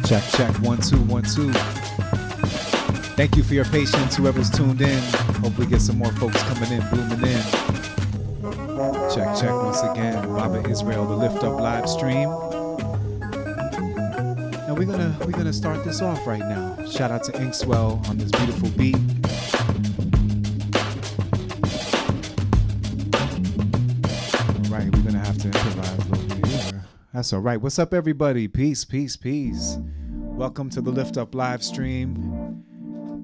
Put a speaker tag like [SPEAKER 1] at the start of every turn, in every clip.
[SPEAKER 1] Check, check, 1 2 1 2. Thank you for your patience, whoever's tuned in. Hope we get some more folks coming in, blooming in. Check, check once again. Baba Israel, the Lift Up live stream. And we're gonna start this off right now. Shout out to Inkswell on this beautiful beat. All right, we're gonna have to improvise a little bit here. That's all right. What's up, everybody? Peace, peace, peace. Welcome to the Lift Up live stream.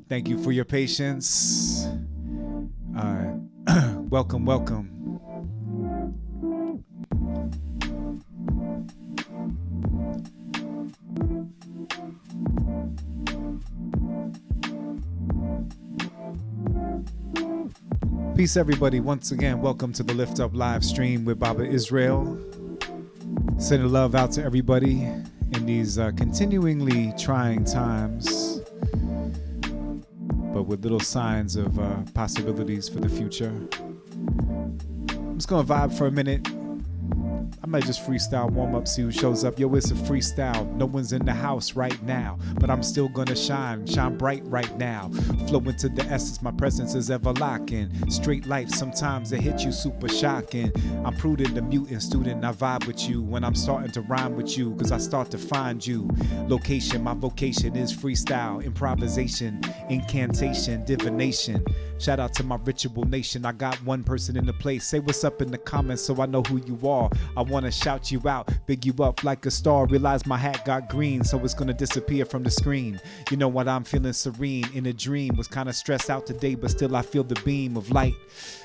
[SPEAKER 1] Thank you for your patience. Welcome, welcome. Peace, everybody. Once again, welcome to the Lift Up live stream with Baba Israel. Sending love out to everybody in these continuingly trying times, but with little signs of possibilities for the future. I'm just gonna vibe for a minute. I might just freestyle, warm up, see who shows up. Yo, it's a freestyle. No one's in the house right now, but I'm still gonna shine bright right now. Flow into the essence, my presence is ever locking. Straight life, sometimes it hit you super shocking. I'm prudent, a mutant student, I vibe with you when I'm starting to rhyme with you, cause I start to find you. Location, my vocation is freestyle, improvisation, incantation, divination. Shout out to my ritual nation. I got one person in the place. Say what's up in the comments so I know who you are. I wanna shout you out, big you up like a star. Realize my hat got green, so it's gonna disappear from the screen. You know what, I'm feeling serene in a dream. Was kinda stressed out today, but still I feel the beam of light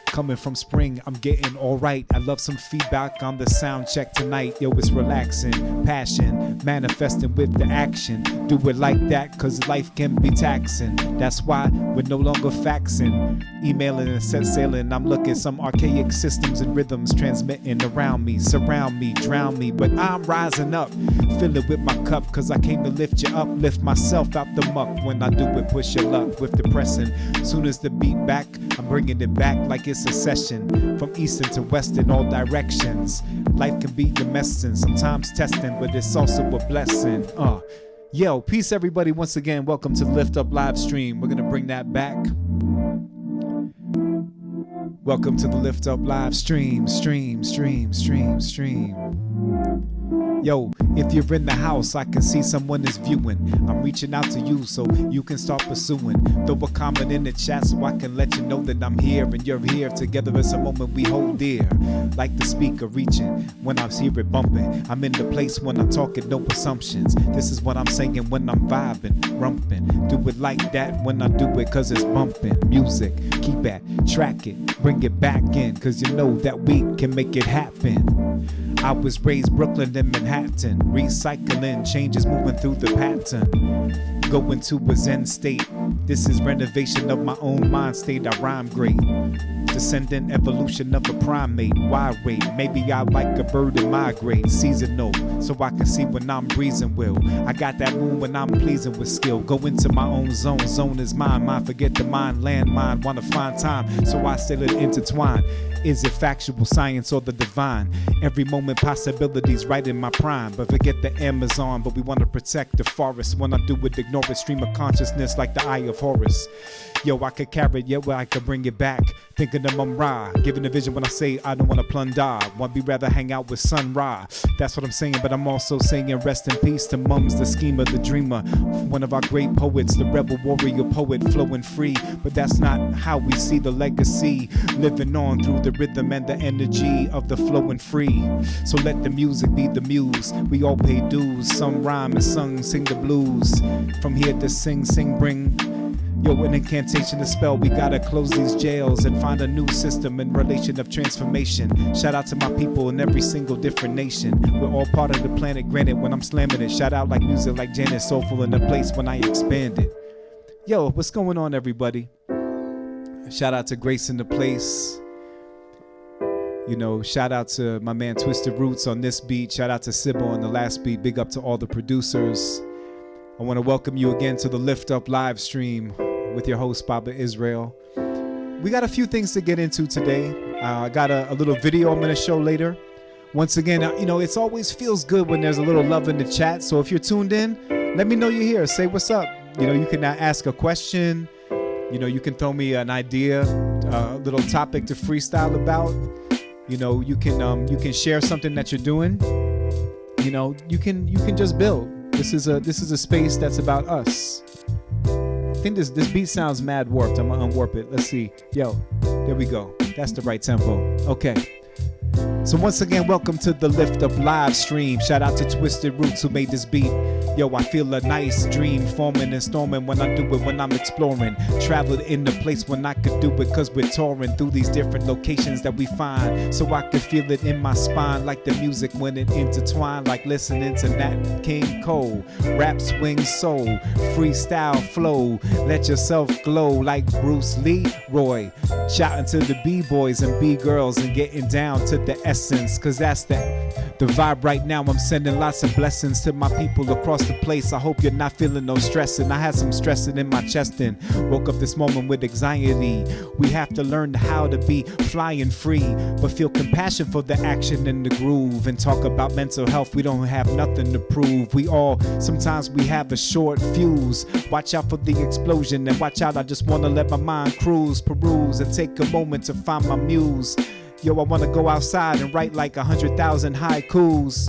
[SPEAKER 1] coming from spring. I'm getting all right. I love some feedback on the sound check tonight. Yo, it's relaxing, passion, manifesting with the action. Do it like that, cause life can be taxing. That's why we're no longer faxing, emailing and set sailing. I'm looking some archaic systems and rhythms transmitting around me, surround me, drown me. But I'm rising up, fill it with my cup, cause I came to lift you up, lift myself out the muck. When I do it, push your luck with depressing. Soon as the beat back, I'm bringing it back like it's a session. From eastern to western, all directions. Life can be a messin', sometimes testing, but it's also a blessing. Yo, peace everybody. Once again, welcome to the Lift Up live stream. We're gonna bring that back. Welcome to the Lift Up live stream. Yo, if you're in the house, I can see someone is viewing. I'm reaching out to you so you can start pursuing. Throw a comment in the chat so I can let you know that I'm here and you're here. Together it's a moment we hold dear. Like the speaker reaching when I hear it bumping. I'm in the place when I'm talking, no assumptions. This is what I'm saying when I'm vibing, rumping. Do it like that when I do it, cause it's bumping. Music, keep it, track it, bring it back in, cause you know that we can make it happen. I was raised Brooklyn and Manhattan, recycling, changes moving through the pattern. Going to a Zen state, this is renovation of my own mind state. I rhyme great, descendant evolution of a primate. Why wait? Maybe I like a bird and migrate. Seasonal, so I can see when I'm breezing will. I got that room when I'm pleasing with skill. Go into my own zone, zone is mine. Mine forget the mind, landmine. Wanna find time, so I still it intertwine. Is it factual science or the divine? Every moment possibilities right in my prime. But forget the Amazon, but we want to protect the forest. When I do it, ignore it, stream of consciousness like the eye of Horus. Yo, I could carry it, yeah, well, I could bring it back. Thinking of Ra, giving a vision when I say I don't want to plunder. Want be rather hang out with Sun Ra. That's what I'm saying, but I'm also saying rest in peace to Mums, the schemer, the dreamer. One of our great poets, the rebel warrior poet, flowing free. But that's not how we see the legacy. Living on through the rhythm and the energy of the flowing free. So let the music be the muse. We all pay dues. Some rhyme and sing the blues. From here to sing, bring. Yo, an incantation, a spell, we gotta close these jails and find a new system in relation of transformation. Shout out to my people in every single different nation. We're all part of the planet, granted, when I'm slamming it. Shout out like music like Janet, soulful in the place when I expand it. Yo, what's going on, everybody? Shout out to Grace in the place. You know, shout out to my man Twisted Roots on this beat. Shout out to Sybil on the last beat. Big up to all the producers. I want to welcome you again to the Lift Up live stream with your host, Baba Israel. we got a few things to get into today. I got a little video I'm going to show later. Once again, it's always feels good when there's a little love in the chat. So if you're tuned in, let me know you're here. Say what's up. You can ask a question. You can throw me an idea, a little topic to freestyle about. You can share something that you're doing. You can just build. This is a space that's about us. I think this beat sounds mad warped. I'm gonna unwarp it. Let's see. Yo, there we go. That's the right tempo. Okay. So once again, welcome to the Lift Up live stream. Shout out to Twisted Roots who made this beat. Yo, I feel a nice dream forming and storming when I do it, when I'm exploring. Traveled in the place when I could do it, cause we're touring through these different locations that we find. So I could feel it in my spine, like the music when it intertwined, like listening to Nat King Cole. Rap, swing, soul, freestyle flow. Let yourself glow like Bruce Leroy. Shouting to the B-boys and B-girls and getting down to the essence, cause that's the vibe right now. I'm sending lots of blessings to my people across the place. I hope you're not feeling no stressing. I had some stressing in my chest and woke up this moment with anxiety. We have to learn how to be flying free, but feel compassion for the action and the groove, and talk about mental health. We don't have nothing to prove. Sometimes we have a short fuse. Watch out for the explosion and watch out. I just want to let my mind cruise, peruse, and take a moment to find my muse. Yo, I want to go outside and write like 100,000 haikus.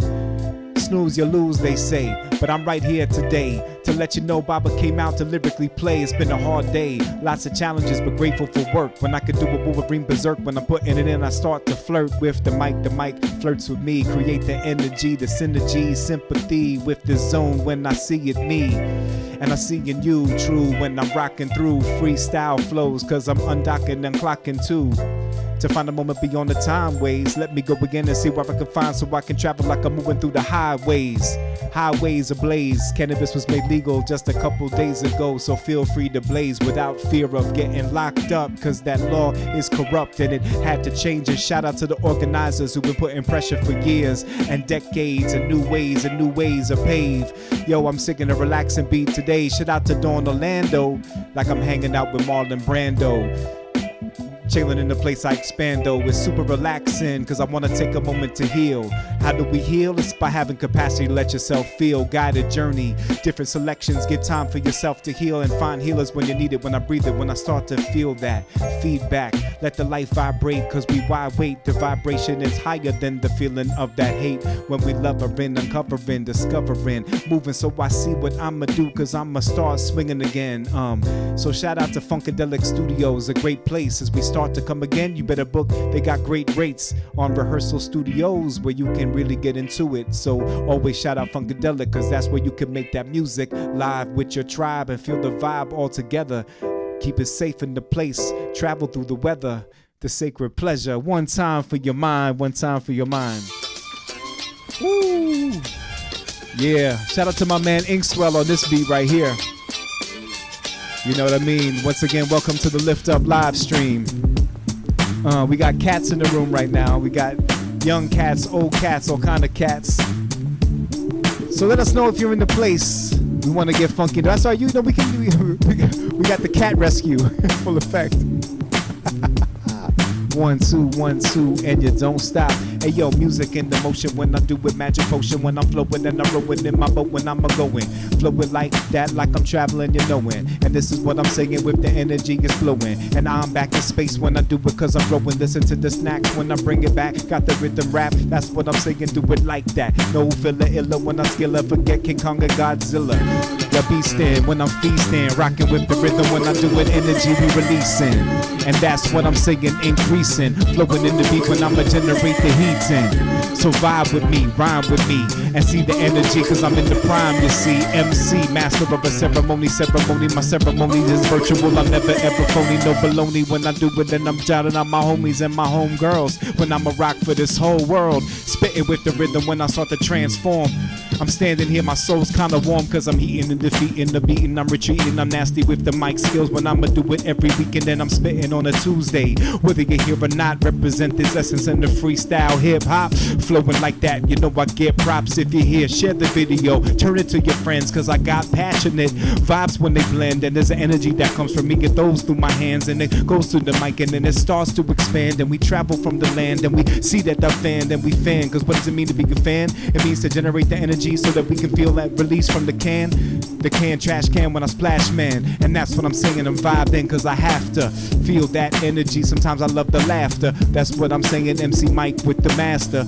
[SPEAKER 1] Snooze, you lose, they say. But I'm right here today to let you know Baba came out to lyrically play. It's been a hard day, lots of challenges, but grateful for work. When I could do a Wolverine berserk, when I'm putting it in, I start to flirt with the mic. The mic flirts with me, create the energy, the synergy, sympathy with the zone. When I see it, me, and I see in you, true. When I'm rocking through freestyle flows, cause I'm undocking and clocking too. To find a moment beyond the time ways, let me go again and see where I can find, so I can travel like I'm moving through the highways. Highways ablaze. Cannabis was made legal just a couple days ago, so feel free to blaze without fear of getting locked up, cause that law is corrupt and it had to change. And shout out to the organizers who've been putting pressure for years and decades, and new ways of pave. Yo, I'm singing a relaxing beat today. Shout out to Dawn Orlando, like I'm hanging out with Marlon Brando. Chilling in the place I expand though, it's super relaxing, cause I wanna take a moment to heal. How do we heal? It's by having capacity to let yourself feel. Guided journey, different selections, give time for yourself to heal, and find healers when you need it. When I breathe it, when I start to feel that feedback, let the light vibrate, cause we wide weight. The vibration is higher than the feeling of that hate. When we lovering, uncovering, discovering, moving, so I see what I'ma do, cause I'ma start swinging again. So shout out to Funkadelic Studios, a great place. As we start to come again, you better book. They got great rates on Rehearsal Studios where you can really get into it. So always shout out Funkadelic, cause that's where you can make that music live with your tribe and feel the vibe all together. Keep it safe in the place, travel through the weather, the sacred pleasure. One time for your mind, one time for your mind. Woo! Yeah, shout out to my man Inkswell on this beat right here. You know what I mean? Once again, welcome to the Lift Up live stream. We got cats in the room right now. We got young cats, old cats, all kind of cats. So let us know if you're in the place. We want to get funky. That's all, we got the cat rescue full effect. 1, 2, 1, 2, and you don't stop. Hey yo, music in the motion when I do it, magic potion when I'm flowing and I'm rowing in my boat when I'm a-going. Flowing like that, like I'm traveling, you knowin'. And this is what I'm saying with the energy is flowing. And I'm back in space when I do it, cause I'm growing. Listen to the snacks when I bring it back. Got the rhythm rap, that's what I'm saying, do it like that. No filler illa when I skilla, forget King Kong and Godzilla. The beastin' when I'm feasting, rocking with the rhythm when I do it, energy we releasing. And that's what I'm saying, increasing. Flowing in the beat when I'ma generate the heat in. So vibe with me, rhyme with me, and see the energy, cause I'm in the prime, you see. MC, master of a ceremony, my ceremony is virtual, I'm never ever phony, no baloney. When I do it, then I'm shouting out my homies and my homegirls. When I'm a rock for this whole world, spitting with the rhythm when I start to transform. I'm standing here, my soul's kinda warm, cause I'm heating and defeating the beating. I'm retreating, I'm nasty with the mic skills, when I'ma do it every weekend. And I'm spitting on a Tuesday, whether you're here or not. Represent this essence in the freestyle hip hop, flowing like that. You know I get props if you're here. Share the video, turn it to your friends, cause I got passionate vibes when they blend. And there's an energy that comes from me, it goes through my hands and it goes through the mic, and then it starts to expand. And we travel from the land and we see that the fan, and we fan. Cause what does it mean to be a fan? It means to generate the energy so that we can feel that release from the can trash can when I splash, man. And that's what I'm saying, I'm vibing, cause I have to feel that energy. Sometimes I love the laughter, that's what I'm saying. MC Mike with the master,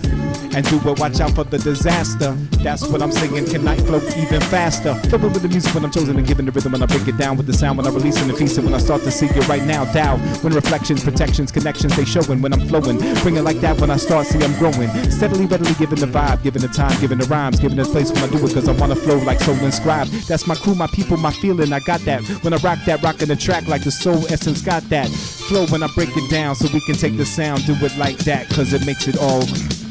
[SPEAKER 1] and do it, watch out for the disaster. That's what I'm saying, can I flow even faster? Flowing with the music when I'm chosen and giving the rhythm, when I break it down with the sound, when I release and feast it, when I start to see you right now, Dow. When reflections, protections, connections, they showing when I'm flowing. Bring it like that when I start, see I'm growing. Steadily, readily giving the vibe, giving the time, giving the rhymes, giving the place when I do it, cause I wanna flow like soul inscribed. That's my crew, my people, my feeling, I got that. When I rock that, rockin' the track like the soul essence got that. Flow when I break it down so we can take the sound, do it like that, cause it makes it all,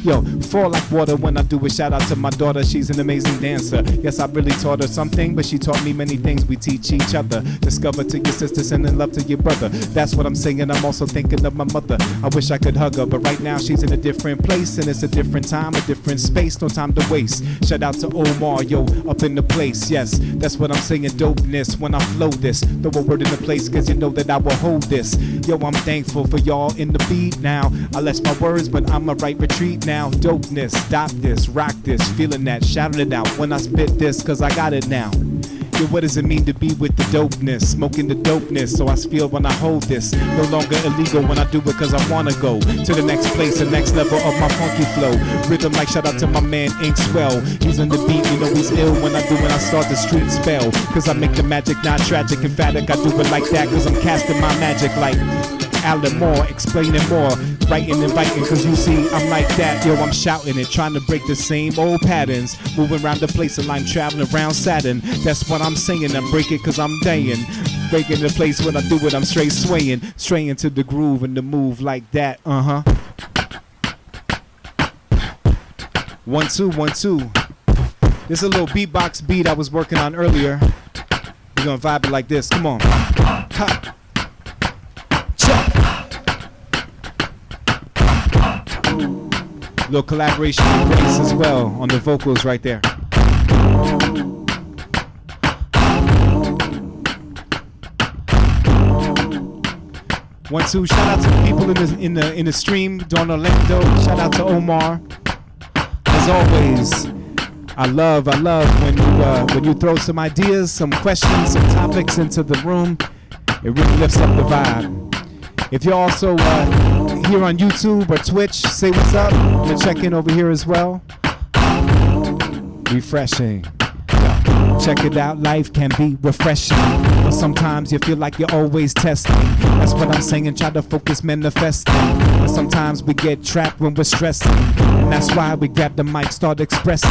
[SPEAKER 1] yo, fall like water when I do it. Shout out to my daughter, she's an amazing dancer. Yes, I really taught her something, but she taught me many things. We teach each other. Discover to your sister, sending love to your brother. That's what I'm saying, I'm also thinking of my mother. I wish I could hug her, but right now she's in a different place, and it's a different time, a different space, no time to waste. Shout out to Omar, yo, up in the place. Yes, that's what I'm saying, dopeness when I flow this. Throw a word in the place, cause you know that I will hold this. Yo, I'm thankful for y'all in the beat now. I left my words, but I'ma right retreat now. Dopeness, stop this, rock this, feeling that, shouting it out when I spit this, cause I got it now. Yo, what does it mean to be with the dopeness? Smoking the dopeness, so I feel when I hold this. No longer illegal when I do it, cause I wanna go to the next place, the next level of my funky flow. Rhythm like shout out to my man Ink Swell. He's on the beat, you know he's ill when I start the street spell. Cause I make the magic not tragic, emphatic, I do it like that, cause I'm casting my magic like Alan Moore, explaining more, writing and biting, cause you see I'm like that. Yo, I'm shouting it, trying to break the same old patterns, moving around the place and I'm traveling around Saturn. That's what I'm saying, I'm breaking cause I'm dying. Breaking the place when I do it, I'm straight swaying, straying to the groove and the move like that. 1 2 1 2. This is a little beatbox beat I was working on earlier. We're gonna vibe it like this, come on. Ha. Little collaboration with Grace as well on the vocals right there. 1 2. Shout out to the people in the stream. Don Orlando. Shout out to Omar. As always, I love when you throw some ideas, some questions, some topics into the room. It really lifts up the vibe. If you're also here on YouTube or Twitch, say what's up. I'm gonna check in over here as well. Refreshing. Check it out, life can be refreshing, but sometimes you feel like you're always testing. That's what I'm saying, try to focus manifesting. But sometimes we get trapped when we're stressing, and that's why we grab the mic, start expressing,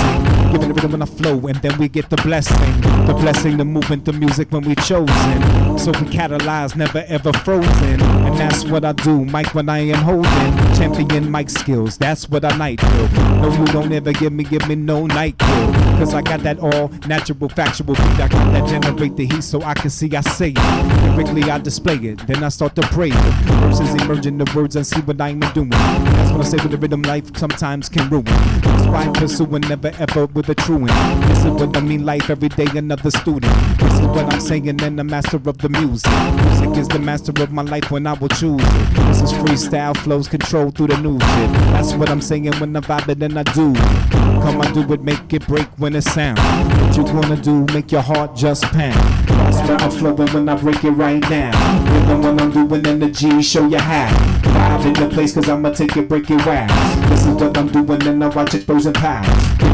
[SPEAKER 1] giving the rhythm and a flow, and then we get the blessing, the movement, the music when we chosen. So we catalyze, never ever frozen, and that's what I do, mic when I am holding. Champion mic skills, that's what I night kill. No, you don't ever give me no night kill, cause I got that all natural, factual beat. I got that generate the heat so I can see, I say it. Lyrically I display it, then I start to pray it. Verses emerging the words and see what I'm doing. That's what I say with the rhythm life sometimes can ruin. That's why I'm pursuing, never ever with a true one. This is what I mean, life every day another student. This is what I'm saying, and the master of the music. Music is the master of my life when I will choose it. This is freestyle flows controlled through the new shit. That's what I'm saying when I vibe it and I do it. Come I do it, make it break when it sound. What you gonna do, make your heart just pound. That's what I'm flowing when I break it right now. Rhythm when I'm doing energy, show you how. Vibe in the place cause I'ma take it, break it wow. This is what I'm doing and I watch explosion power.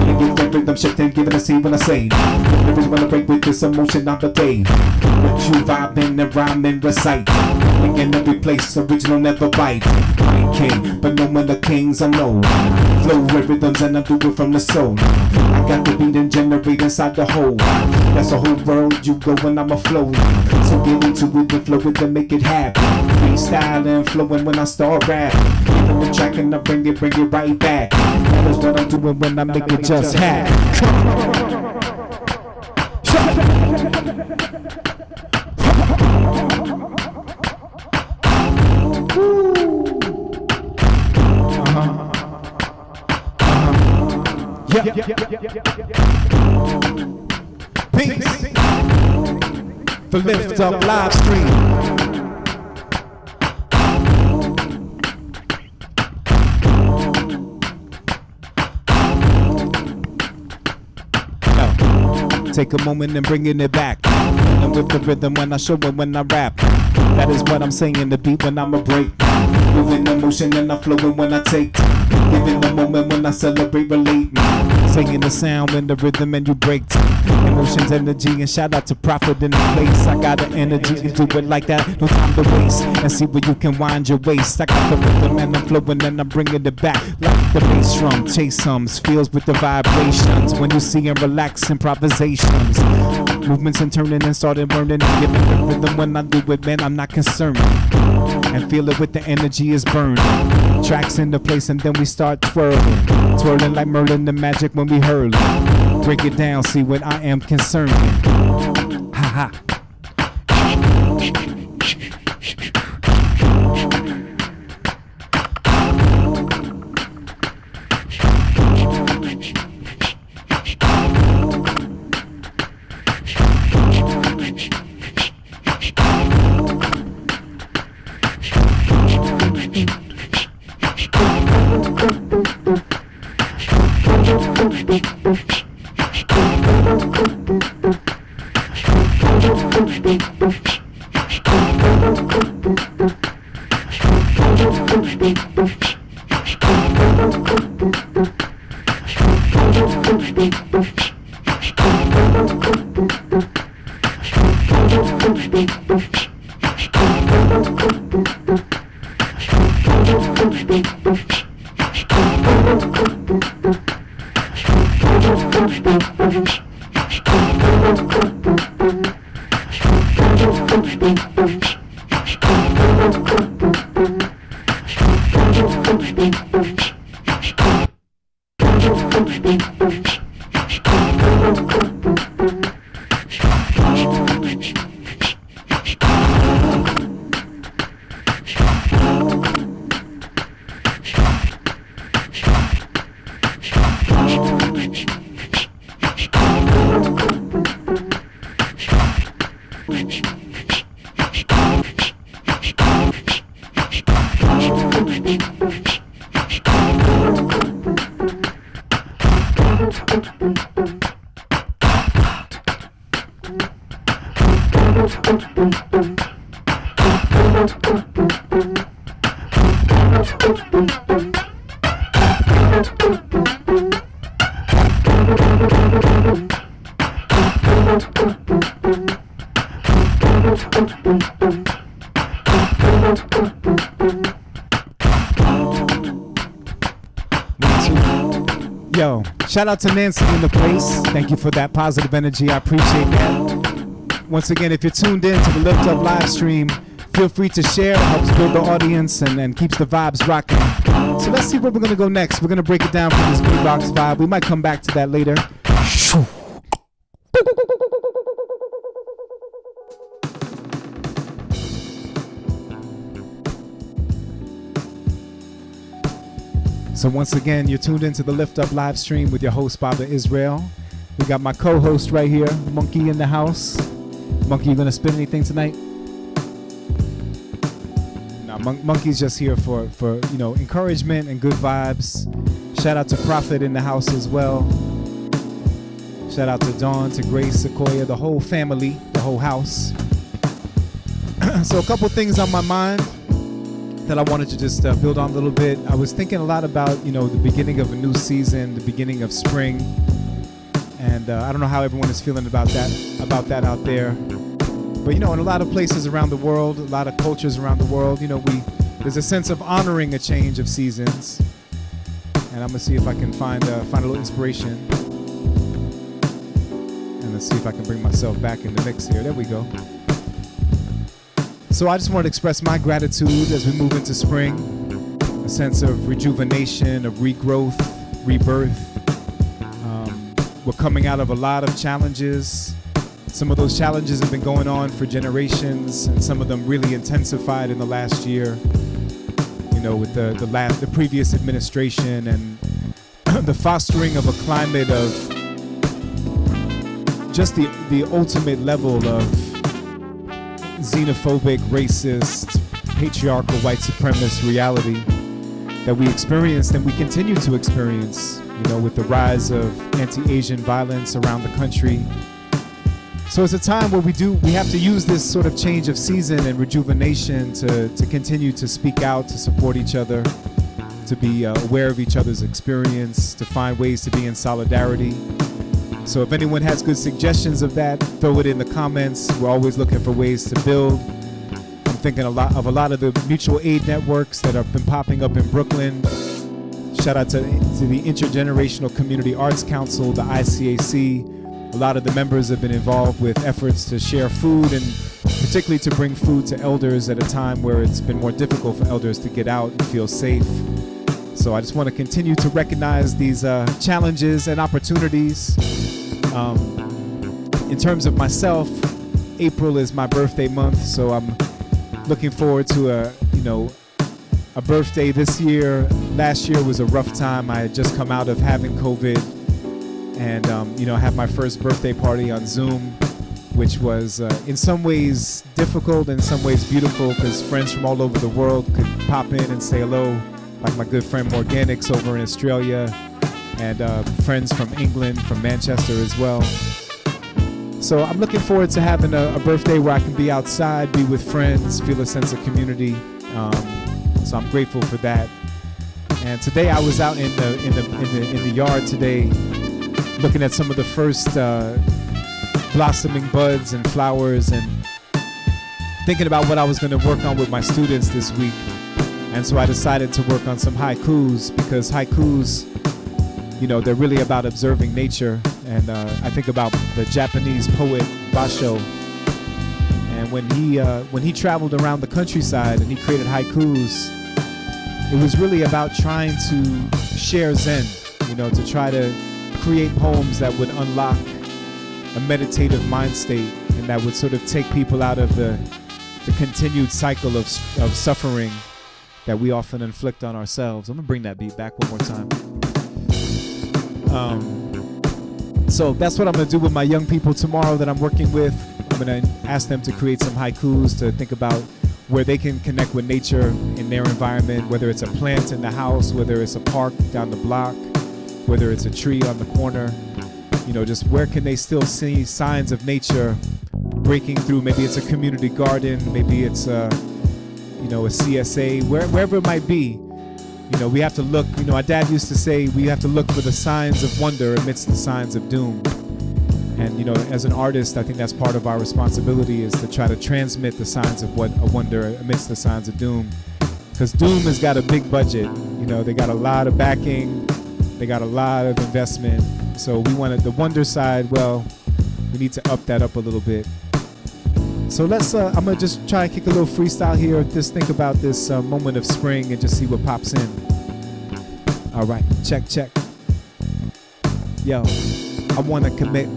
[SPEAKER 1] Giving it that rhythm shifting, giving a scene when I say. The lyrics when I break with this emotion on the day. What you vibing and rhyming, recite. In every place, original never bite. I ain't king, but no one the kings I know. Flow with rhythms and I do it from the soul. I got the beat and generate inside the whole. That's a whole world you go and I'ma flow. So get into it and flow it and make it happen. freestyling, flowing when I start rapping. Give the track and I bring it right back. That is what I'm doing when I make it just happen. Peace. The Lift Up live stream. Yo, take a moment and bringing it back. And with the rhythm when I show it when I rap. That is what I'm saying, the beat when I'm a break. Moving the motion and I'm flowing when I take. Giving the moment when I celebrate, relate. Singing the sound when the rhythm and you break. Emotions, energy, and shout out to Prophet in the place. I got the energy to do it like that, no time to waste. And see where you can wind your waist. I got the rhythm and I'm flowing and I'm bringing it back. Like the bass drum, chase hums, feels with the vibrations. When you see and relax improvisations. Movements and turning and starting burning and giving the rhythm when I do it, man, I'm not concerned. And feel it with the energy is burning. Tracks into place and then we start twirling. Twirling like Merlin the magic when we hurling. Break it down, see what I am concerned in. Ha ha. Yo, shout out to Nancy in the place. Thank you for that positive energy. I appreciate that. Once again, if you're tuned in to the Lift Up live stream, feel free to share. It helps build the audience and keeps the vibes rocking. So let's see where we're going to go next. We're going to break it down for this beatbox vibe. We might come back to that later. So once again, you're tuned into the Lift Up live stream with your host, Baba Israel. We got my co-host right here, Monkey in the house. Monkey, you gonna spit anything tonight? No, Monkey's just here for encouragement and good vibes. Shout out to Prophet in the house as well. Shout out to Dawn, to Grace, Sequoia, the whole family, the whole house. So a couple things on my mind that I wanted to just build on a little bit. I was thinking a lot about, the beginning of a new season, the beginning of spring. And I don't know how everyone is feeling about that out there. But, in a lot of places around the world, a lot of cultures around the world, there's a sense of honoring a change of seasons. And I'm gonna see if I can find a little inspiration. And let's see if I can bring myself back in the mix here. There we go. So I just want to express my gratitude as we move into spring, a sense of rejuvenation, of regrowth, rebirth. We're coming out of a lot of challenges. Some of those challenges have been going on for generations, and some of them really intensified in the last year, you know, with the previous administration and the fostering of a climate of just the ultimate level of xenophobic, racist, patriarchal, white supremacist reality that we experienced and we continue to experience, you know, with the rise of anti-Asian violence around the country. So it's a time where we have to use this sort of change of season and rejuvenation to continue to speak out, to support each other, to be aware of each other's experience, to find ways to be in solidarity. So if anyone has good suggestions of that, throw it in the comments. We're always looking for ways to build. I'm thinking a lot of the mutual aid networks that have been popping up in Brooklyn. Shout out to the Intergenerational Community Arts Council, the ICAC. A lot of the members have been involved with efforts to share food and particularly to bring food to elders at a time where it's been more difficult for elders to get out and feel safe. So I just want to continue to recognize these challenges and opportunities. In terms of myself, April is my birthday month, so I'm looking forward to a birthday this year. Last year was a rough time. I had just come out of having COVID, and I had my first birthday party on Zoom, which was in some ways difficult, in some ways beautiful, because friends from all over the world could pop in and say hello, like my good friend Morganix over in Australia, and friends from England, from Manchester as well. So I'm looking forward to having a birthday where I can be outside, be with friends, feel a sense of community. So I'm grateful for that. And today I was out in the yard today, looking at some of the first blossoming buds and flowers, and thinking about what I was going to work on with my students this week. And so I decided to work on some haikus, because haikus, they're really about observing nature. And I think about the Japanese poet Basho, and when he traveled around the countryside and he created haikus, it was really about trying to share Zen, to try to create poems that would unlock a meditative mind state and that would sort of take people out of the continued cycle of suffering that we often inflict on ourselves. I'm gonna bring that beat back one more time. So that's what I'm gonna do with my young people tomorrow that I'm working with. I'm gonna ask them to create some haikus, to think about where they can connect with nature in their environment, whether it's a plant in the house, whether it's a park down the block, whether it's a tree on the corner, just where can they still see signs of nature breaking through. Maybe it's a community garden, maybe it's a CSA, wherever it might be. We have to look, our dad used to say, we have to look for the signs of wonder amidst the signs of doom. And, as an artist, I think that's part of our responsibility, is to try to transmit the signs of what a wonder amidst the signs of doom. Because doom has got a big budget, they got a lot of backing, they got a lot of investment. So we wanted the wonder side, well, we need to up that up a little bit. So I'm gonna just try and kick a little freestyle here. Just think about this moment of spring and just see what pops in. All right, check. Yo, I wanna commit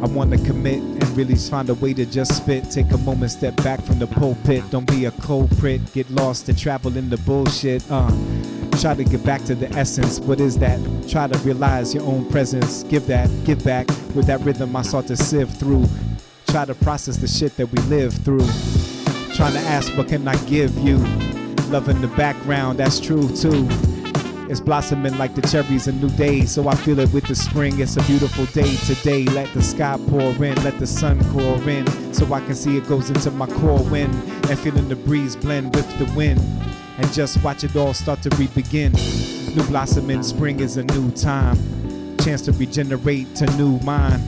[SPEAKER 1] and really find a way to just spit. Take a moment, step back from the pulpit. Don't be a culprit, get lost and travel in the bullshit. Try to get back to the essence. What is that? Try to realize your own presence. Give back. With that rhythm I sought to sift through. Try to process the shit that we live through. Trying to ask, what can I give you? Love in the background, that's true too. It's blossoming like the cherries, a new day. So I feel it with the spring, it's a beautiful day today. Let the sky pour in, let the sun pour in, so I can see it goes into my core wind. And feeling the breeze blend with the wind, and just watch it all start to re-begin. New blossoming spring is a new time, chance to regenerate to new mind.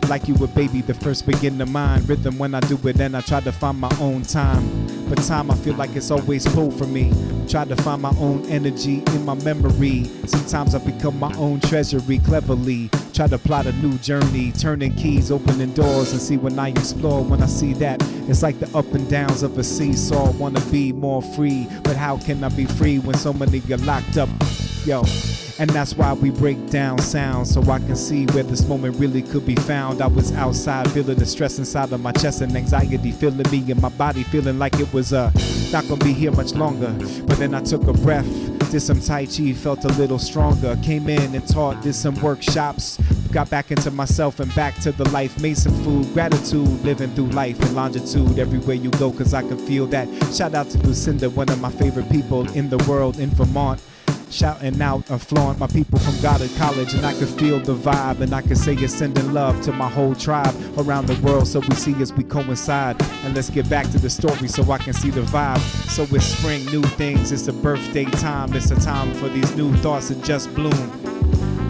[SPEAKER 1] Like you a baby, the first begin to mind. Rhythm when I do it, and I try to find my own time. But time, I feel like it's always pulled for me. Try to find my own energy in my memory. Sometimes I become my own treasury cleverly. Try to plot a new journey, turning keys, opening doors, and see when I explore. When I see that It's like the up and downs of a seesaw. Wanna be more free, but how can I be free when so many get locked up? Yo. And that's why we break down sound, so I can see where this moment really could be found. I was outside feeling the stress inside of my chest and anxiety filling me in my body, feeling like it was not gonna be here much longer. But then I took a breath, did some Tai Chi, felt a little stronger. Came in and taught, did some workshops, got back into myself and back to the life. Made some food, gratitude, living through life in longitude everywhere you go, cause I can feel that. Shout out to Lucinda, one of my favorite people in the world, in Vermont. Shouting out and flaunt my people from Goddard College, and I could feel the vibe, and I could say it's sending love to my whole tribe around the world, so we see as we coincide. And let's get back to the story so I can see the vibe. So it's spring, new things, it's a birthday time, it's a time for these new thoughts to just bloom.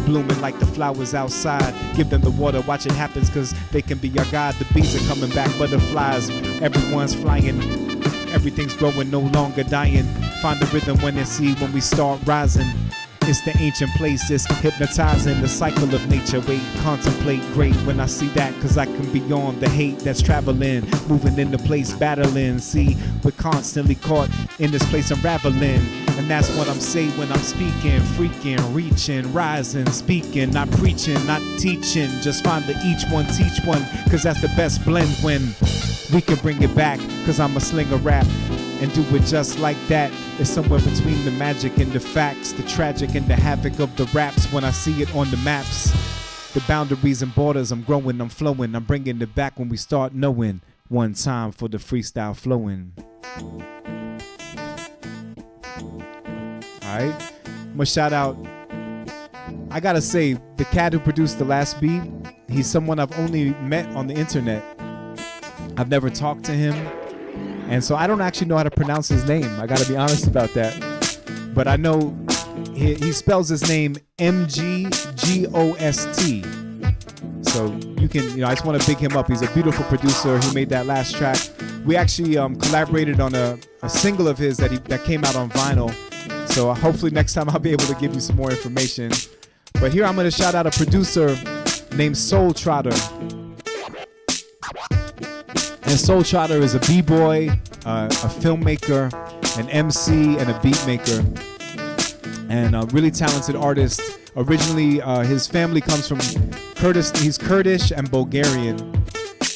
[SPEAKER 1] Blooming like the flowers outside. Give them the water, watch it happen, cause they can be our guide. The bees are coming back, butterflies, everyone's flying. Everything's growing, no longer dying. Find the rhythm when they see when we start rising. It's the ancient place, it's hypnotizing. The cycle of nature, wait, contemplate, great when I see that, cause I can be on the hate that's traveling, moving into place, battling. See, we're constantly caught in this place unraveling. And that's what I'm saying when I'm speaking, freaking, reaching, rising, speaking, not preaching, not teaching. Just find the each one, teach one, cause that's the best blend when we can bring it back, cause I'm a slinger rap and do it just like that. It's somewhere between the magic and the facts, the tragic and the havoc of the raps when I see it on the maps. The boundaries and borders, I'm growing, I'm flowing, I'm bringing it back when we start knowing. One time for the freestyle flowing. Alright, I'm gonna shout out, I gotta say, the cat who produced the last beat, he's someone I've only met on the internet. I've never talked to him, and so I don't actually know how to pronounce his name. I gotta be honest about that. But I know he spells his name M-G-G-O-S-T. So you can, I just want to big him up. He's a beautiful producer. He made that last track. We actually collaborated on a single of his that came out on vinyl. So hopefully next time I'll be able to give you some more information. But here I'm gonna shout out a producer named Soul Trotter. And Soul Trotter is a b-boy, a filmmaker, an MC, and a beat maker, and a really talented artist. Originally, his family comes from he's Kurdish and Bulgarian,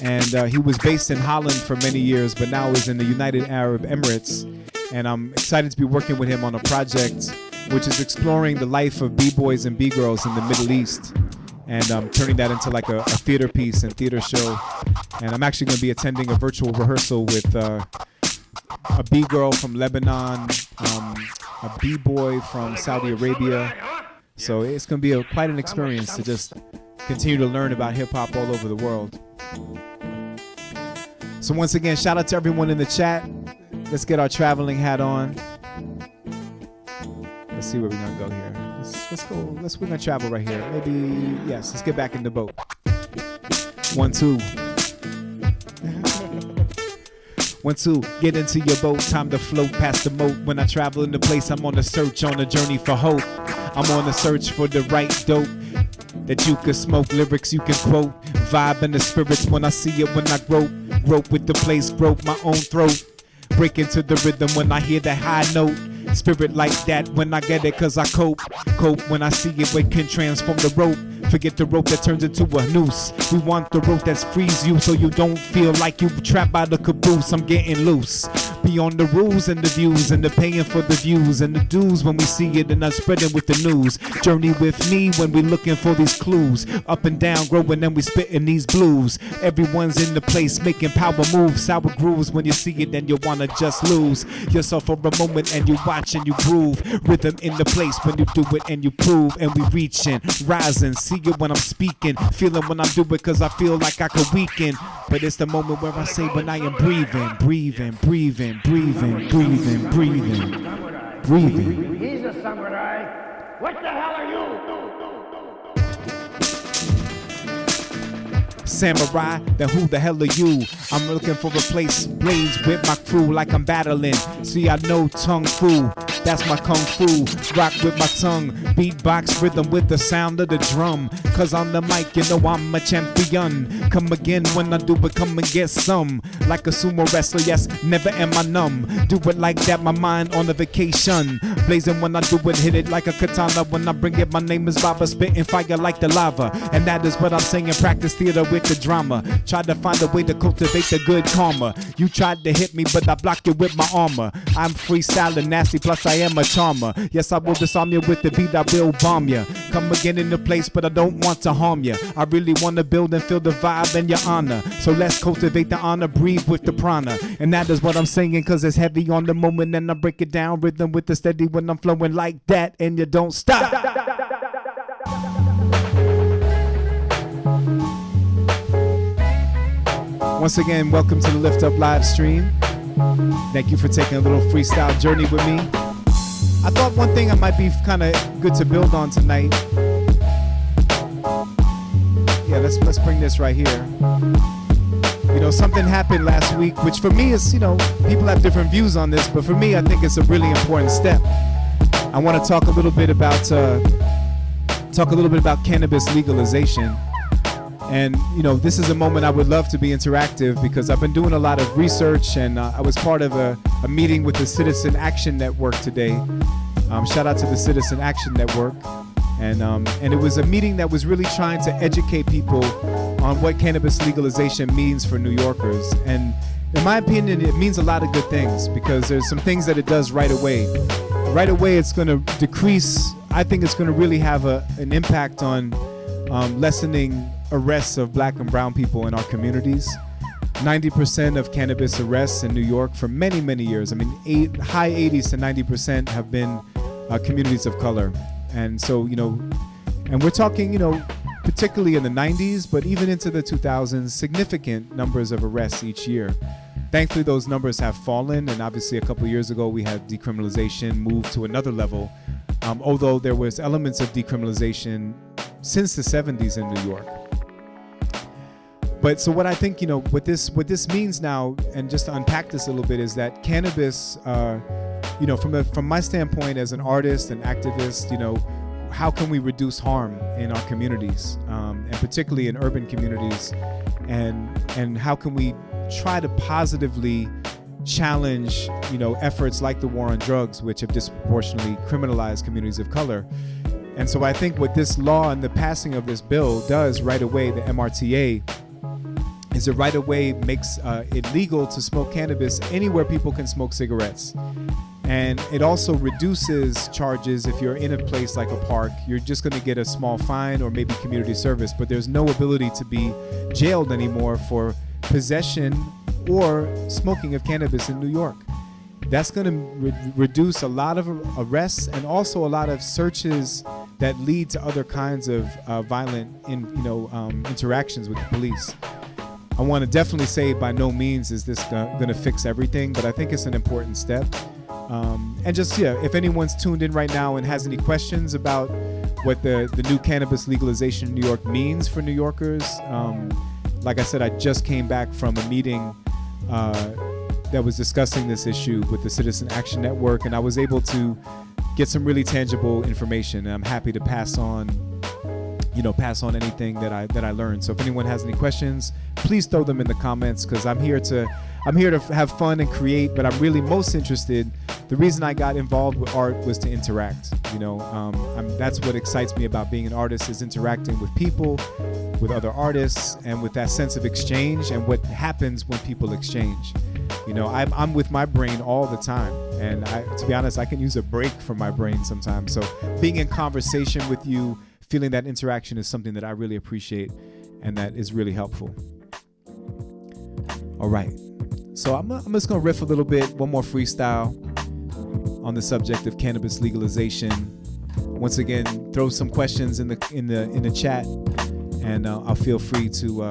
[SPEAKER 1] and he was based in Holland for many years, but now is in the United Arab Emirates. And I'm excited to be working with him on a project which is exploring the life of b-boys and b-girls in the Middle East, and turning that into like a theater piece and theater show. And I'm actually going to be attending a virtual rehearsal with a b-girl from Lebanon, a b-boy from Saudi Arabia. So it's going to be quite an experience to just continue to learn about hip-hop all over the world. So once again, shout out to everyone in the chat. Let's get our traveling hat on. Let's see where we're going to go here. Let's go. We're going to travel right here. Maybe, yes, let's get back in the boat. 1, 2. 1, 2, get into your boat, time to float past the moat. When I travel in the place, I'm on a search, on a journey for hope. I'm on a search for the right dope that you can smoke, lyrics you can quote, vibe in the spirits when I see it, when I grope with the place, grope my own throat, break into the rhythm when I hear that high note. Spirit like that when I get it, cause I cope when I see it, it can transform the rope. Forget the rope that turns into a noose. We want the rope that frees you so you don't feel like you trapped by the caboose. I'm getting loose beyond the rules and the views and the paying for the views and the dues when we see it and us spreading with the news. Journey with me when we looking for these clues. Up and down, growing and we spitting these blues. Everyone's in the place making power moves. Sour grooves when you see it and you wanna just lose yourself for a moment and you watch and you groove. Rhythm in the place when you do it and you prove. And we reaching, rising, see it when I'm speaking, feeling when I'm doing it cause I feel like I could weaken. But it's the moment where I say when I am breathing, breathing, breathing, breathing, breathing, breathing, breathing.
[SPEAKER 2] He's a samurai. What the hell are you?
[SPEAKER 1] Samurai, then who the hell are you? I'm looking for a place, blaze with my crew like I'm battling. See, I know tongue fu, That's my kung fu. Rock with my tongue. Beatbox rhythm with the sound of the drum. Cause on the mic, you know I'm a champion. Come again when I do it, come and get some. Like a sumo wrestler, yes, never am I numb. Do it like that, my mind on a vacation. Blazing when I do it, hit it like a katana. When I bring it, my name is Baba, spitting fire like the lava. And that is what I'm saying, practice theater with the drama. Try to find a way to cultivate the good karma. You tried to hit me, but I blocked you with my armor. I'm freestyling nasty, plus I am a charmer. Yes, I will disarm you with the beat, I will bomb you. Come again in the place, but I don't want to harm you. I really want to build and feel the vibe and your honor. So let's cultivate the honor, breathe with the prana. And that is what I'm saying, cause it's heavy on the moment. And I break it down, rhythm with the steady when I'm flowing like that. And you don't stop. Once again, welcome to the Lift Up live stream. Thank you for taking a little freestyle journey with me. I thought one thing I might be kind of good to build on tonight. Yeah, let's bring this right here. You know, something happened last week, which for me is, you know, people have different views on this, but for me, I think it's a really important step. I want to talk a little bit about cannabis legalization. And, you know, this is a moment I would love to be interactive because I've been doing a lot of research and I was part of a meeting with the Citizen Action Network today. Shout out to the Citizen Action Network. And it was a meeting that was really trying to educate people on what cannabis legalization means for New Yorkers. And in my opinion, it means a lot of good things because there's some things that it does right away. Right away, it's going to decrease. I think it's going to really have an impact on lessening arrests of black and brown people in our communities. 90% of cannabis arrests in New York for many, many years, I mean, high 80s to 90% have been communities of color. And so, you know, and we're talking, you know, particularly in the 90s, but even into the 2000s, significant numbers of arrests each year. Thankfully, those numbers have fallen. And obviously, a couple of years ago, we had decriminalization move to another level. Although there was elements of decriminalization since the 70s in New York. But so what I think, you know, what this means now, and just to unpack this a little bit, is that cannabis, you know, from my standpoint as an artist and activist, you know, how can we reduce harm in our communities, and particularly in urban communities, and how can we try to positively challenge, you know, efforts like the war on drugs, which have disproportionately criminalized communities of color. And so I think what this law and the passing of this bill does right away, the MRTA, is it right away makes it legal to smoke cannabis anywhere people can smoke cigarettes. And it also reduces charges. If you're in a place like a park, you're just going to get a small fine or maybe community service, but there's no ability to be jailed anymore for possession or smoking of cannabis in New York. That's going to reduce a lot of arrests and also a lot of searches that lead to other kinds of violent interactions with the police. I want to definitely say by no means is this going to fix everything, but I think it's an important step. And just, yeah, if anyone's tuned in right now and has any questions about what the new cannabis legalization in New York means for New Yorkers, like I said, I just came back from a meeting that was discussing this issue with the Citizen Action Network, and I was able to get some really tangible information, and I'm happy to pass on anything that I learned. So if anyone has any questions, please throw them in the comments, because I'm here to have fun and create, but I'm really most interested. The reason I got involved with art was to interact. That's what excites me about being an artist, is interacting with people, with other artists, and with that sense of exchange and what happens when people exchange. I'm with my brain all the time, and to be honest, I can use a break from my brain sometimes. So being in conversation with you, feeling that interaction is something that I really appreciate and that is really helpful. All right, so I'm just gonna riff a little bit, one more freestyle on the subject of cannabis legalization. Once again, throw some questions in the chat, and I'll feel free to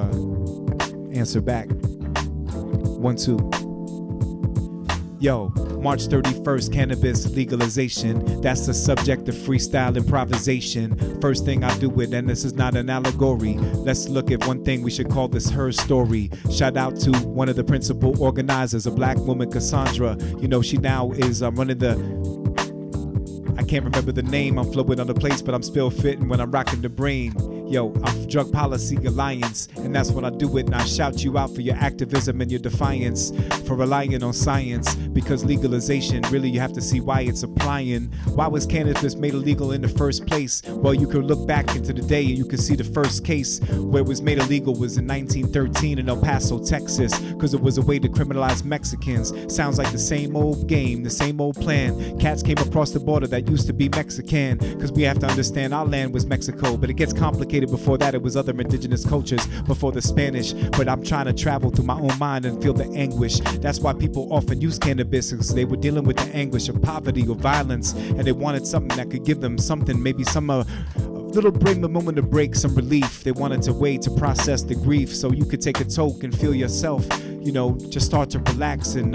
[SPEAKER 1] answer back. 1, 2. Yo, March 31st, cannabis legalization. That's the subject of freestyle improvisation. First thing I do it, and this is not an allegory. Let's look at one thing, we should call this her story. Shout out to one of the principal organizers, a black woman, Cassandra. She now is running the I can't remember the name, I'm flowing on the place, but I'm still fitting when I'm rocking the brain. Yo, I'm Drug Policy Alliance, and that's when I do it, and I shout you out for your activism and your defiance, for relying on science, because legalization, really you have to see why it's applying. Why was cannabis made illegal in the first place? Well, you could look back into the day and you could see the first case where it was made illegal was in 1913 in El Paso, Texas, because it was a way to criminalize Mexicans. Sounds like the same old game, the same old plan. Cats came across the border that used to be Mexican, because we have to understand our land was Mexico, but it gets complicated. Before that, it was other indigenous cultures before the Spanish. But I'm trying to travel through my own mind and feel the anguish. That's why people often use cannabis, because they were dealing with the anguish of poverty or violence, and they wanted something that could give them something, maybe some little bring the moment to break, some relief. They wanted a way to process the grief, so you could take a toke and feel yourself, you know, just start to relax and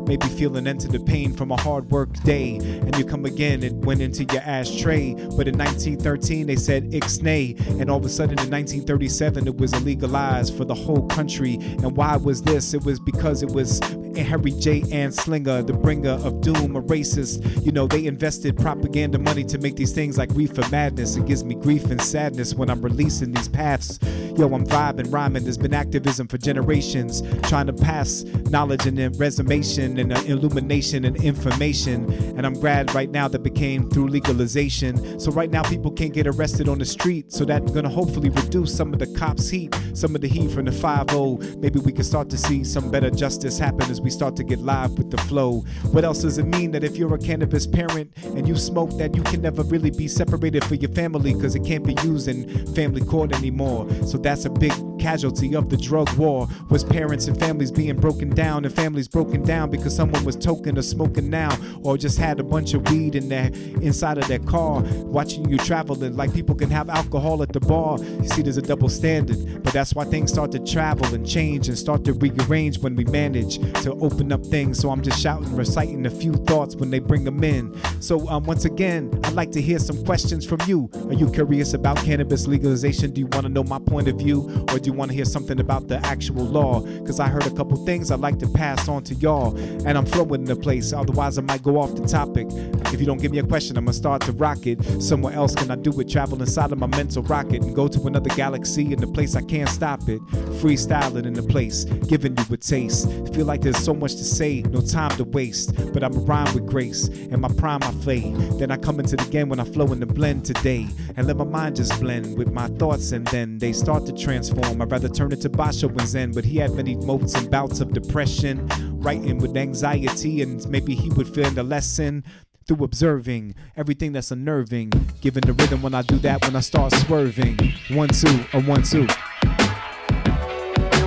[SPEAKER 1] maybe feel an end to the pain from a hard work day. And you come again, it went into your ashtray. But in 1913 they said ixnay, and all of a sudden in 1937 it was legalized for the whole country. And why was this? It was because it was Harry J. Anslinger, the bringer of doom, a racist. You know, they invested propaganda money to make these things like Reefer Madness. It gives me grief and sadness when I'm releasing these paths. Yo, I'm vibing, rhyming. There's been activism for generations, trying to pass knowledge and resumation and illumination and information. And I'm glad right now that became through legalization. So right now people can't get arrested on the street. So that's gonna hopefully reduce some of the cops' heat, some of the heat from the 5-0. Maybe we can start to see some better justice happen as we start to get live with the flow. What else does it mean that if you're a cannabis parent and you smoke, that you can never really be separated for your family, because it can't be used in family court anymore? So that's a big casualty of the drug war, was parents and families being broken down, and families broken down because someone was toking or smoking now, or just had a bunch of weed in their inside of their car, watching you traveling like people can have alcohol at the bar. You see, there's a double standard, but that's why things start to travel and change and start to rearrange when we manage to open up things. So I'm just shouting, reciting a few thoughts when they bring them in. So once again, I'd like to hear some questions from you. Are you curious about cannabis legalization? Do you want to know my point of view, or do you want to hear something about the actual law? Because I heard a couple things I'd like to pass on to y'all, and I'm flowing in the place, otherwise I might go off the topic. If you don't give me a question, I'm gonna start to rock it. Somewhere else can I do it, travel inside of my mental rocket and go to another galaxy in the place I can't stop it. Freestyling in the place, giving you a taste. Feel like there's so much to say, no time to waste, but I'm a rhyme with grace, and my prime I play. Then I come into the game when I flow in the blend today, and let my mind just blend with my thoughts, and then they start to transform. I'd rather turn it to Basho and Zen, but he had many modes and bouts of depression, writing with anxiety, and maybe he would feel the lesson through observing everything that's unnerving, giving the rhythm when I do that, when I start swerving. 1 2 a 1 2.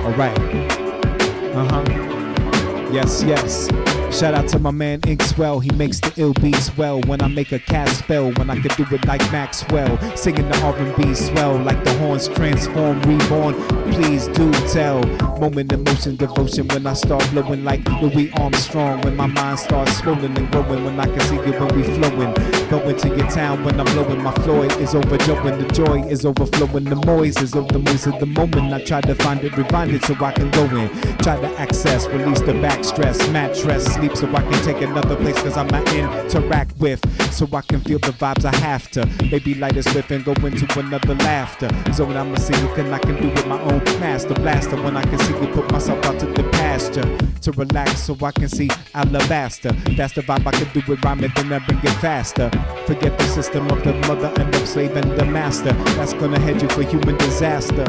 [SPEAKER 1] All right. Yes, yes. Shout out to my man Inkswell, he makes the ill beats well. When I make a cat spell, when I could do it like Maxwell, singing the R&B swell, like the horns transform, reborn. Please do tell. Moment, emotion, devotion. When I start blowing like Louis Armstrong, when my mind starts swollen and growing, when I can see it when we flowing. Going to your town when I'm blowing, my floor is overflowing. The joy is overflowing, the moist is over the moist of the moment. I try to find it, rewind it so I can go in. Try to access, release the back stress, mattress. Sleep so I can take another place, cause I'm not interact with, so I can feel the vibes I have to. Maybe light a swift and go into another laughter zone. I'ma see it and I can do it my own master blaster. When I can see it, put myself out to the pasture to relax so I can see alabaster. That's the vibe, I can do it rhyming, then I bring it faster. Forget the system of the mother and the slave and the master. That's gonna head you for human disaster.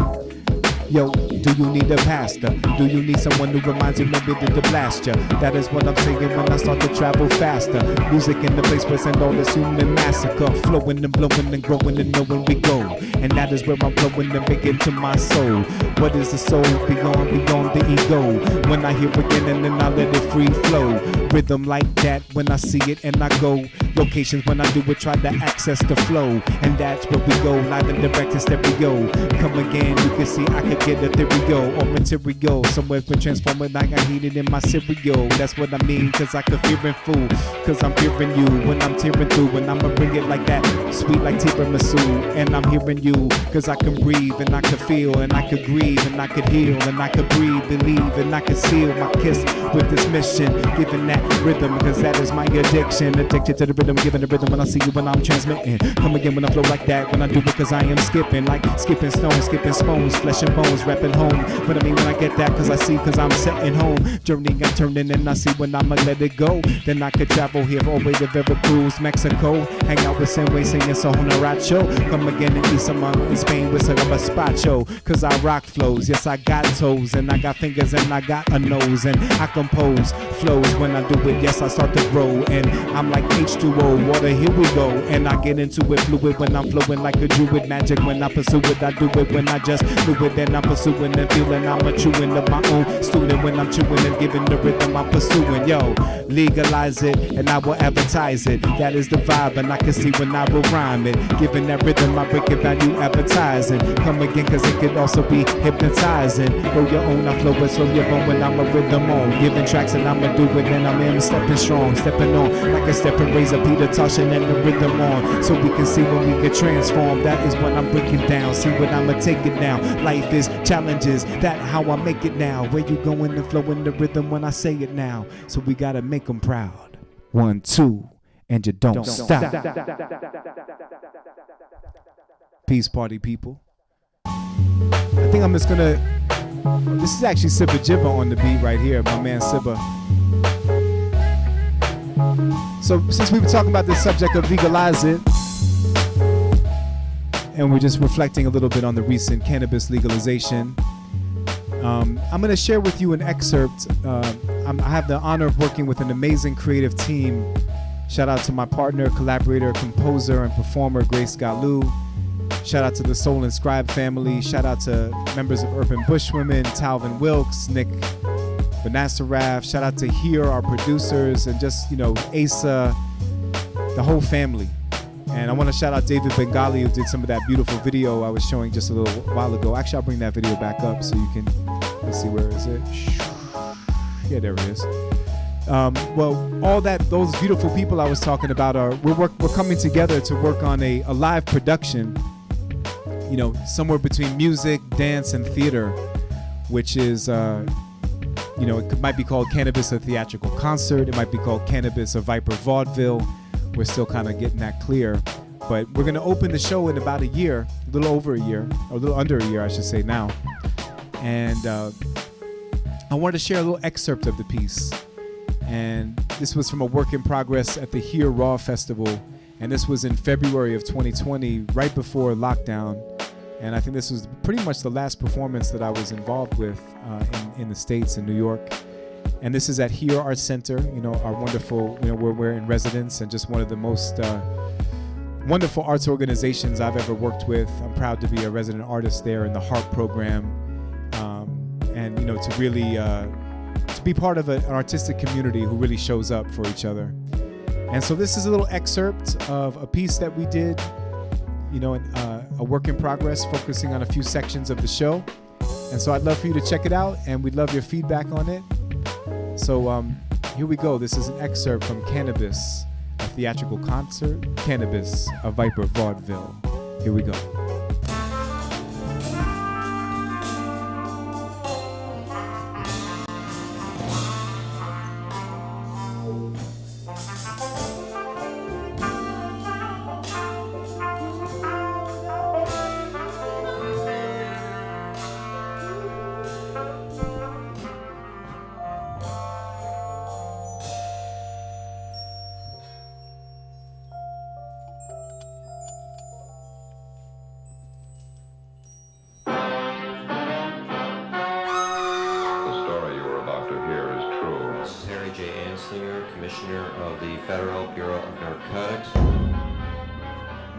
[SPEAKER 1] Yo, do you need a pastor? Do you need someone who reminds you maybe to blast ya? That is what I'm saying when I start to travel faster. Music in the place where send all this human massacre. Flowing and blowing and growing and knowing we go. And that is where I'm flowing and big into my soul. What is the soul? Beyond the ego. When I hear again and then I let it free flow. Rhythm like that when I see it and I go. Locations when I do it, try to access the flow. And that's where we go, live and direct in stereo. Come again, you can see I can get a theory stereo or material. Somewhere been transforming, I got heated in my cereal. That's what I mean, cause I could fear and fool. Cause I'm fearing you when I'm tearing through. And I'ma bring it like that, sweet like tiramisu. And I'm hearing you, cause I can breathe and I can feel and I could grieve and I could heal and I could breathe, believe and I could seal my kiss with this mission. Giving that rhythm, cause that is my addiction. Addicted to the rhythm, giving the rhythm when I see you when I'm transmitting. Come again when I flow like that, when I do it cause I am skipping. Like skipping stones, skipping spoons, flesh and bones, rapping home. But I mean when I get that, cause I see, cause I'm setting home. Journey I'm turning and I see when I'ma let it go. Then I could travel here all the way to Veracruz, Mexico. Hang out with Senway singing Sohonoracho. Come again and eat some in Spain with some gazpacho. Cause I rock flows, yes I got toes. And I got fingers and I got a nose. And I compose flows when I do it, yes I start to grow. And I'm like H2O, water, here we go. And I get into it fluid when I'm flowing like a druid. Magic when I pursue it, I do it when I just do it. Then I'm pursuing and feeling I'm a chewing of my own student. When I'm chewing and giving the rhythm I'm pursuing. Yo, legalize it and I will advertise it. That is the vibe and I can see when I will rhyme it. Giving that rhythm I break it value advertising. Come again cause it could also be hypnotizing. Go your own, I flow it so you're on when I'm a rhythm on. Giving tracks and I'ma do it and I'm stepping strong. Stepping on like a stepping razor, Peter Toshing and the rhythm on. So we can see when we get transformed. That is when I'm breaking down. See what I'ma take it now. Life is challenges, that how I make it now. Where you going and flow in the rhythm when I say it now. So we gotta make them proud. 1, 2, and you don't stop. Peace party people. I think I'm just gonna, this is actually Sibba Jibba on the beat right here, my man Sibba. So since we were talking about this subject of legalize it, and we're just reflecting a little bit on the recent cannabis legalization, I'm going to share with you an excerpt. I have the honor of working with an amazing creative team. Shout out to my partner, collaborator, composer, and performer, Grace Galou. Shout out to the Soul and Scribe family. Shout out to members of Urban Bushwomen, Talvin Wilkes, Nick Benassaraf. Shout out to Here, our producers, and just, you know, Asa, the whole family. And I want to shout out David Bengali, who did some of that beautiful video I was showing just a little while ago. Actually, I'll bring that video back up so you can, let's see, where is it? Yeah, there it is. Well, all that, those beautiful people I was talking about we're coming together to work on a live production, you know, somewhere between music, dance, and theater, which is, you know, it might be called Cannabis, a theatrical concert. It might be called Cannabis, a Viper vaudeville. We're still kind of getting that clear. But we're going to open the show in about a year, a little over a year, or a little under a year, I should say now. And I wanted to share a little excerpt of the piece. And this was from a work in progress at the Here Raw Festival. And this was in February of 2020, right before lockdown. And I think this was pretty much the last performance that I was involved with in the States, in New York. And this is at Here Arts Center, you know, our wonderful, you know, where we're in residence and just one of the most wonderful arts organizations I've ever worked with. I'm proud to be a resident artist there in the HARP program. And, you know, to really, to be part of an artistic community who really shows up for each other. And so this is a little excerpt of a piece that we did, you know, a work in progress focusing on a few sections of the show. And so I'd love for you to check it out, and we'd love your feedback on it. So here we go. This is an excerpt from Cannabis, a theatrical concert. Cannabis, a Viper vaudeville. Here we go.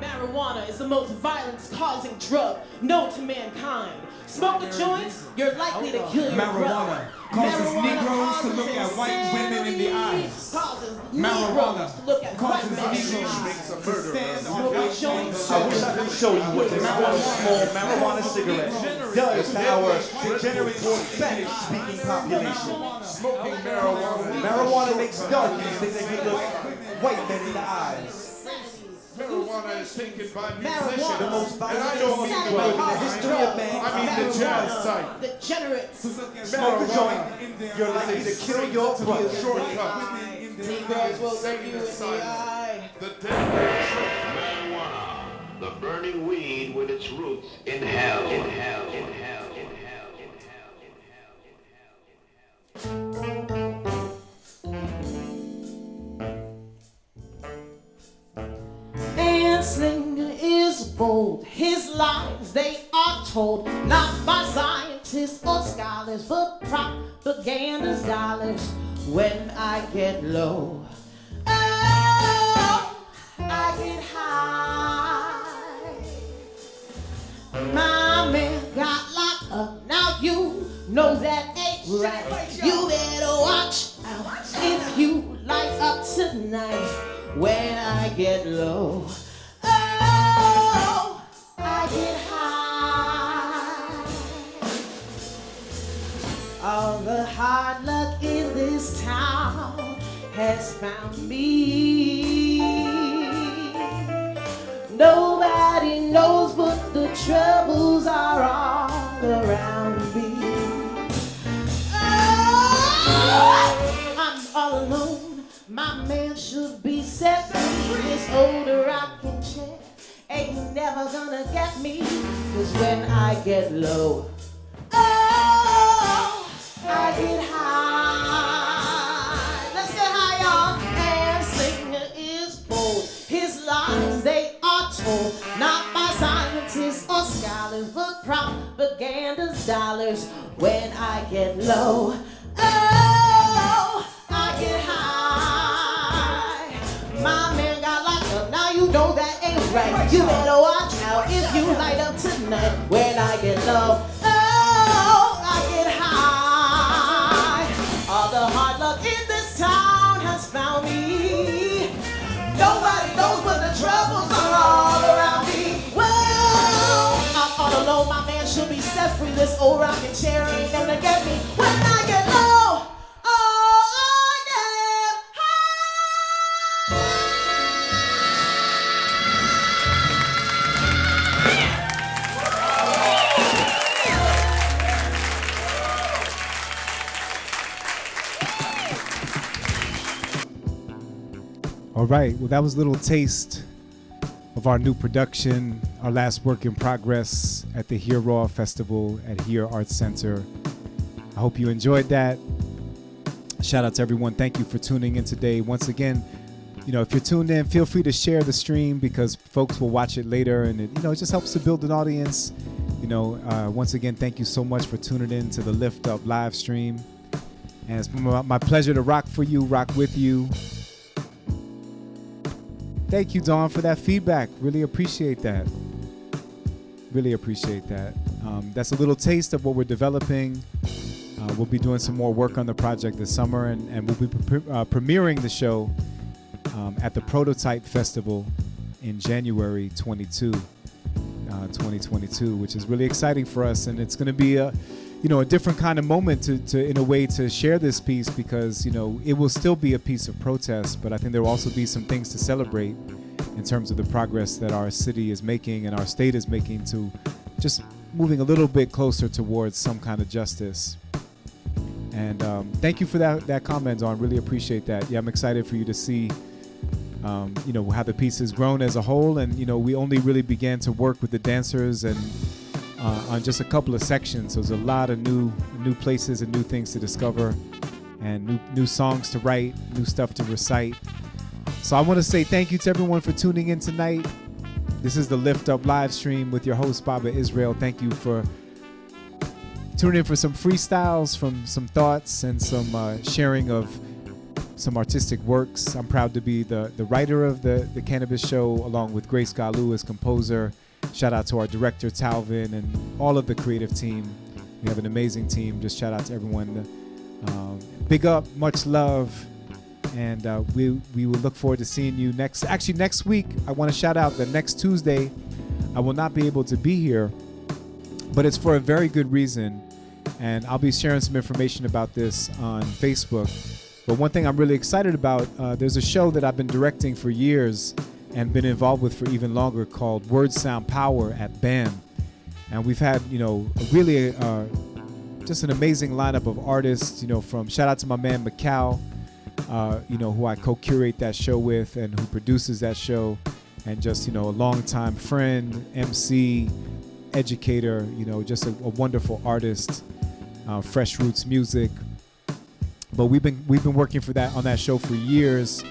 [SPEAKER 3] Marijuana is the most violence-causing drug known to mankind. Smoke a joint, you're likely to kill your brother.
[SPEAKER 4] Marijuana causes Negroes to look at white women in the eyes. Marijuana causes Negroes to stand on white joints.
[SPEAKER 5] I wish I could show you what this one small marijuana cigarette does to our degenerate Spanish-speaking population.
[SPEAKER 2] Smoking marijuana.
[SPEAKER 5] Marijuana makes darkies think they can look white men in the eyes.
[SPEAKER 2] Marijuana is taken by
[SPEAKER 5] The
[SPEAKER 2] musicians.
[SPEAKER 5] most
[SPEAKER 2] And I
[SPEAKER 5] violent
[SPEAKER 2] don't mean the
[SPEAKER 5] in the history of man.
[SPEAKER 2] I mean the jazz type.
[SPEAKER 3] Degenerates.
[SPEAKER 5] Smoke a joint, you're likely to kill your brother.
[SPEAKER 2] Shortcut.
[SPEAKER 3] Negroes will look you in the eye.
[SPEAKER 2] The dead
[SPEAKER 6] Marijuana, the burning weed with its roots in hell. In hell. In hell. In hell. In hell. In hell. In hell.
[SPEAKER 3] Anslinger is bold. His lies, they are told not by scientists or scholars, but propaganda's dollars. When I get low, oh, I get high. My man got locked up. Now you know that ain't right. You better watch out if you light up tonight. When I get low, oh, I get high. All the hard luck in this town has found me. Nobody knows but the troubles are all around me. Oh, I'm all alone. My man should be set free. This old rocking chair ain't never gonna get me. 'Cause when I get low, oh, I get high. Let's get high, y'all. And Singer is bold. His lies, they are told not by scientists or scholars, but propaganda's dollars. When I get low, oh, I get high. My man got locked up, now you know that ain't right. You better watch out if you light up tonight. When I get low, oh, I get high. All the hard luck in this town has found me. Nobody knows but the troubles are all around me. Well, I'm all alone, my man should be set free. This old rocking chair ain't gonna get me. When I get low,
[SPEAKER 1] All right, well, that was a little taste of our new production, our last work in progress at the Here Raw Festival at Here Arts Center. I hope you enjoyed that. Shout out to everyone. Thank you for tuning in today. Once again, if you're tuned in, feel free to share the stream because folks will watch it later, and it just helps to build an audience. Once again, thank you so much for tuning in to the Lift Up live stream. And it's been my pleasure to rock for you, rock with you. Thank you, Dawn, for that feedback. Really appreciate that. Really appreciate that. That's a little taste of what we're developing. We'll be doing some more work on the project this summer, and we'll be premiering the show at the Prototype Festival in January 2022, which is really exciting for us. And it's going to be a different kind of moment to in a way to share this piece because, it will still be a piece of protest, but I think there will also be some things to celebrate in terms of the progress that our city is making and our state is making to just moving a little bit closer towards some kind of justice. And thank you for that comment, Dawn. Really appreciate that. Yeah, I'm excited for you to see, how the piece has grown as a whole. And, we only really began to work with the dancers and on just a couple of sections. So there's a lot of new places and new things to discover and new songs to write, new stuff to recite. So I want to say thank you to everyone for tuning in tonight. This is the Lift Up live stream with your host, Baba Israel. Thank you for tuning in for some freestyles, from some thoughts and some sharing of some artistic works. I'm proud to be the writer of the Cannabis Show, along with Grace Galu as composer. Shout out to our director, Talvin, and all of the creative team. We have an amazing team. Just shout out to everyone. Big up, much love. And we will look forward to seeing you next week. I want to shout out that next Tuesday, I will not be able to be here, but it's for a very good reason. And I'll be sharing some information about this on Facebook. But one thing I'm really excited about, there's a show that I've been directing for years and been involved with for even longer called Word Sound Power at BAM. And we've had, really just an amazing lineup of artists, from shout out to my man Macau, who I co-curate that show with and who produces that show, and just, a longtime friend, MC, educator, just a wonderful artist, Fresh Roots Music. But we've been working on that show for years,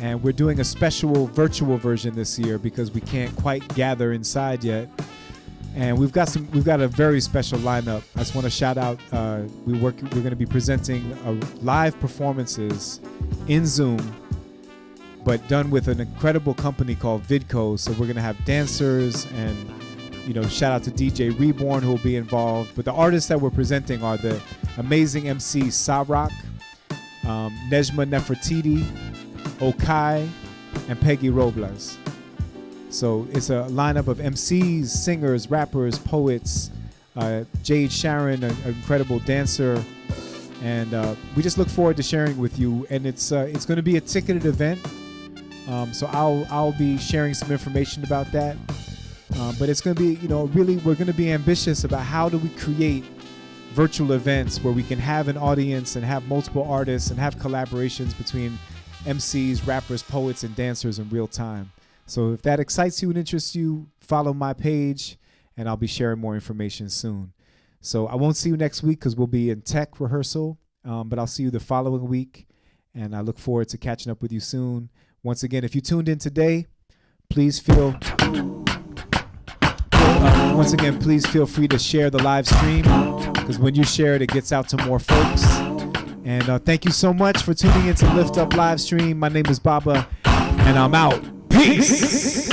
[SPEAKER 1] and we're doing a special virtual version this year because we can't quite gather inside yet. And we've got a very special lineup. I just want to shout out. We're going to be presenting live performances in Zoom, but done with an incredible company called Vidco. So we're going to have dancers and, shout out to DJ Reborn who will be involved. But the artists that we're presenting are the amazing MC Sarok, Nejma Nefertiti, Okai, and Peggy Robles. So it's a lineup of MCs, singers, rappers, poets, Jade Sharon, an incredible dancer, and we just look forward to sharing with you. And it's going to be a ticketed event, so I'll be sharing some information about that. But it's going to be, really we're going to be ambitious about how do we create virtual events where we can have an audience and have multiple artists and have collaborations between MCs, rappers, poets, and dancers in real time. So if that excites you and interests you, follow my page, and I'll be sharing more information soon. So I won't see you next week because we'll be in tech rehearsal, but I'll see you the following week, and I look forward to catching up with you soon. Once again, if you tuned in today, please feel free to share the live stream, because when you share it, it gets out to more folks. And thank you so much for tuning in to Lift Up Live Stream. My name is Baba, and I'm out. Peace.